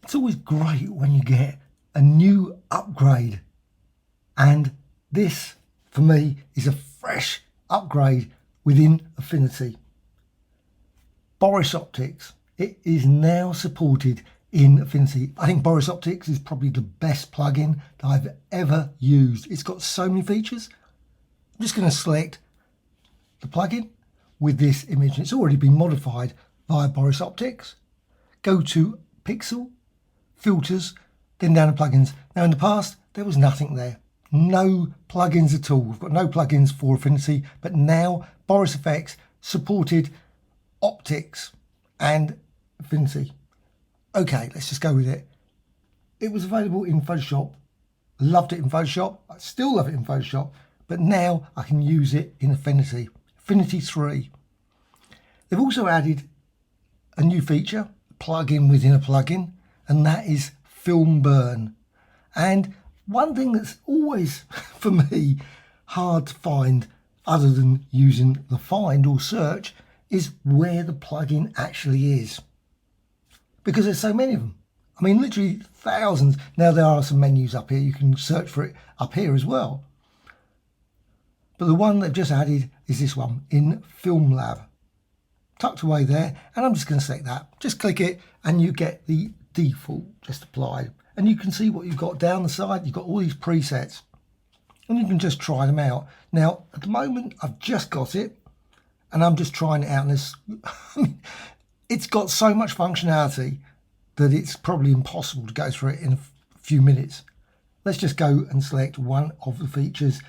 It's always great when you get a new upgrade, and this for me is a fresh upgrade within Affinity. BORIS Optics, it is now supported in Affinity. I think BORIS Optics is probably the best plugin that I've ever used. It's got so many features. I'm just going to select the plugin with this image. It's already been modified via BORIS Optics. Go to Pixel, Filters, then down to Plugins. Now in the past, there was nothing there. No plugins at all. We've got no plugins for Affinity, but now BORIS Effects supported Optics and Affinity. Okay, let's just go with it. It was available in Photoshop. Loved it in Photoshop. I still love it in Photoshop, but now I can use it in Affinity. Affinity 3. They've also added a new feature, plugin within a plugin, and that is film burn. And one thing that's always, for me, hard to find other than using the find or search is where the plugin actually is. Because there's so many of them. I mean, literally thousands. Now there are some menus up here. You can search for it up here as well. But the one they've just added is this one in Film Lab. Tucked away there, and I'm just going to select that. Just click it and you get the default just applied. And you can see what you've got down the side. You've got all these presets and you can just try them out. Now, at the moment, I've just got it and I'm just trying it out. And this, it's got so much functionality that it's probably impossible to go through it in a few minutes. Let's just go and select one of the features,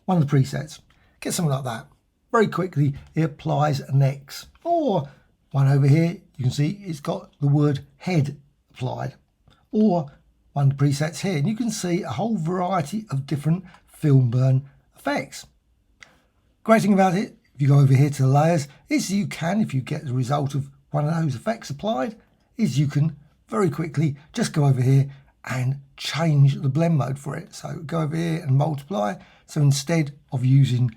one of the presets. Get something like that. Very quickly, it applies an X. Or one over here, you can see it's got the word head applied. Or one of the presets here, and you can see a whole variety of different film burn effects. Great thing about it, if you go over here to the layers, is you can, if you get the result of one of those effects applied, is you can very quickly just go over here and change the blend mode for it. So go over here and multiply. So instead of using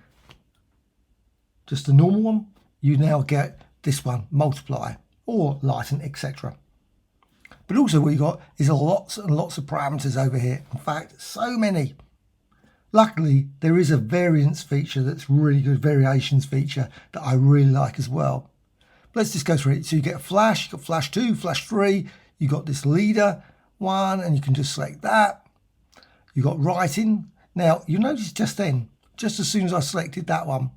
just the normal one, you now get this one, multiply or lighten, etc. But also what you got is lots and lots of parameters over here. In fact, so many. Luckily, there is a variance feature that's really good, variations feature that I really like as well. Let's just go through it. So you get a flash, you've got flash 2, flash 3, you got this leader one, and you can just select that. You got writing. Now, you notice just then, just as soon as I selected that one,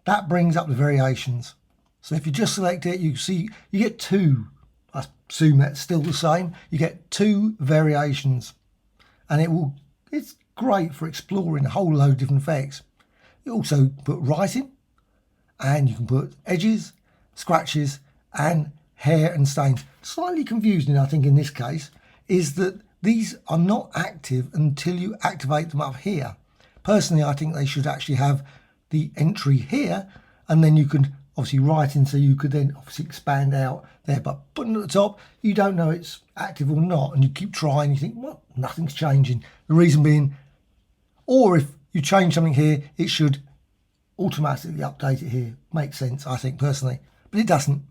that brings up the variations. So if you just select it, you see you get two. I assume that's still the same. You get two variations, and it's great for exploring a whole load of different effects. You also put writing, and you can put edges, scratches, and hair and stains. Slightly confusing, I think, in this case, is that these are not active until you activate them up here. Personally, I think they should actually have the entry here, and then you can obviously write in, so you could then obviously expand out there. But putting it at the top, you don't know it's active or not, and you keep trying, you think, well, nothing's changing. The reason being, or if you change something here, it should automatically update it here. Makes sense, I think, personally, but it doesn't.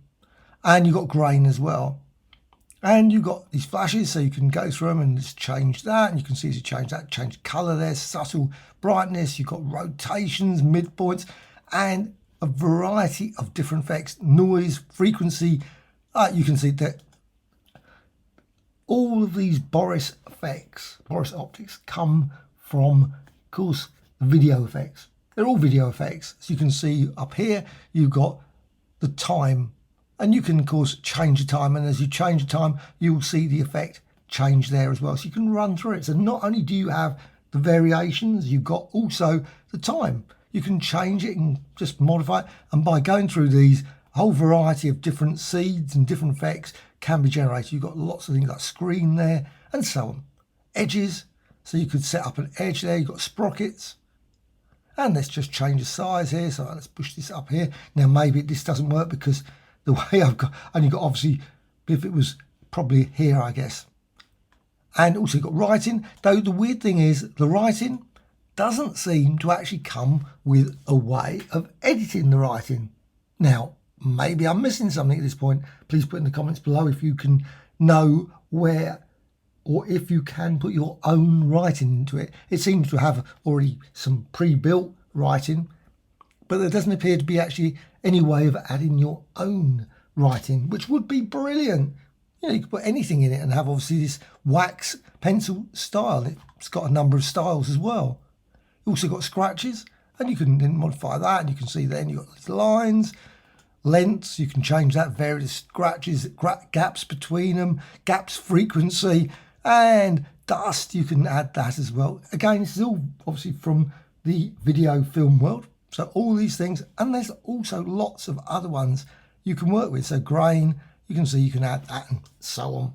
And you've got grain as well. And you've got these flashes, so you can go through them and just change that. And you can see as you change that, change colour there, subtle brightness. You've got rotations, midpoints, and a variety of different effects, noise, frequency. You can see that all of these BORIS effects, BORIS Optics, come from, of course, video effects. They're all video effects. So you can see up here, you've got the time. And you can, of course, change the time. And as you change the time, you'll see the effect change there as well. So you can run through it. So not only do you have the variations, you've got also the time. You can change it and just modify it. And by going through these, a whole variety of different seeds and different effects can be generated. You've got lots of things like screen there and so on. Edges. So you could set up an edge there. You've got sprockets. And let's just change the size here. So let's push this up here. Now, maybe this doesn't work because the way I've got, only got obviously, if it was probably here, I guess. And also you've got writing, though the weird thing is the writing doesn't seem to actually come with a way of editing the writing. Now, maybe I'm missing something at this point. Please put in the comments below if you can know where or if you can put your own writing into it. It seems to have already some pre-built writing, but there doesn't appear to be actually any way of adding your own writing, which would be brilliant. You know, you could put anything in it and have obviously this wax pencil style. It's got a number of styles as well. You also got scratches, and you can then modify that, and you can see then you've got these lines, lengths, you can change that, various scratches, gaps between them, gaps frequency, and dust, you can add that as well. Again, this is all obviously from the video film world. So all these things, and there's also lots of other ones you can work with. So grain, you can see you can add that and so on.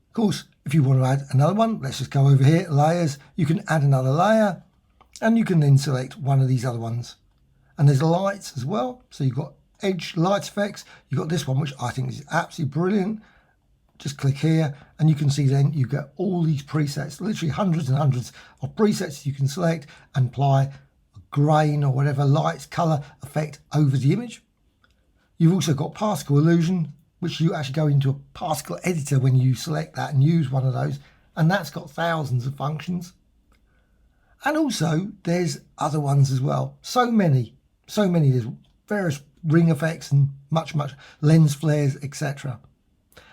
Of course, if you want to add another one, let's just go over here, layers. You can add another layer, and you can then select one of these other ones. And there's lights as well. So you've got edge light effects. You've got this one, which I think is absolutely brilliant. Just click here, and you can see then you get all these presets, literally hundreds and hundreds of presets you can select and apply a grain or whatever lights, color effect over the image. You've also got particle illusion, which you actually go into a particle editor when you select that and use one of those, and that's got thousands of functions. And also there's other ones as well. So many. There's various ring effects and much lens flares, etc.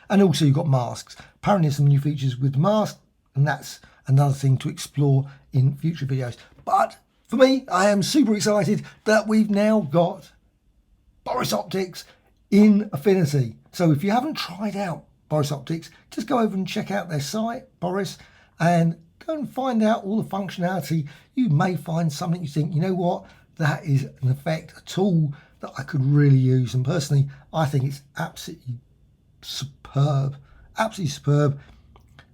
And also you've got masks. Apparently there's some new features with masks, and that's another thing to explore in future videos. But for me, I am super excited that we've now got BORIS Optics in Affinity. So if you haven't tried out BORIS Optics, just go over and check out their site, BORIS, and go and find out all the functionality. You may find something you think, you know what, that is an effect, a tool that I could really use. And personally, I think it's absolutely superb.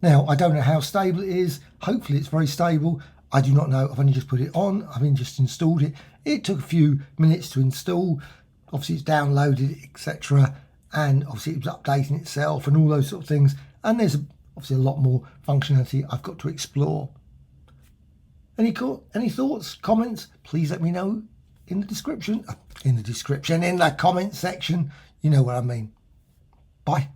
Now, I don't know how stable it is. Hopefully it's very stable. I do not know. I've only just put it on. I've only just installed it. It took a few minutes to install. Obviously it's downloaded, etc. And obviously it was updating itself and all those sort of things. And there's obviously a lot more functionality I've got to explore. Any thoughts, comments? Please let me know in the description. In the comment section. You know what I mean. Bye.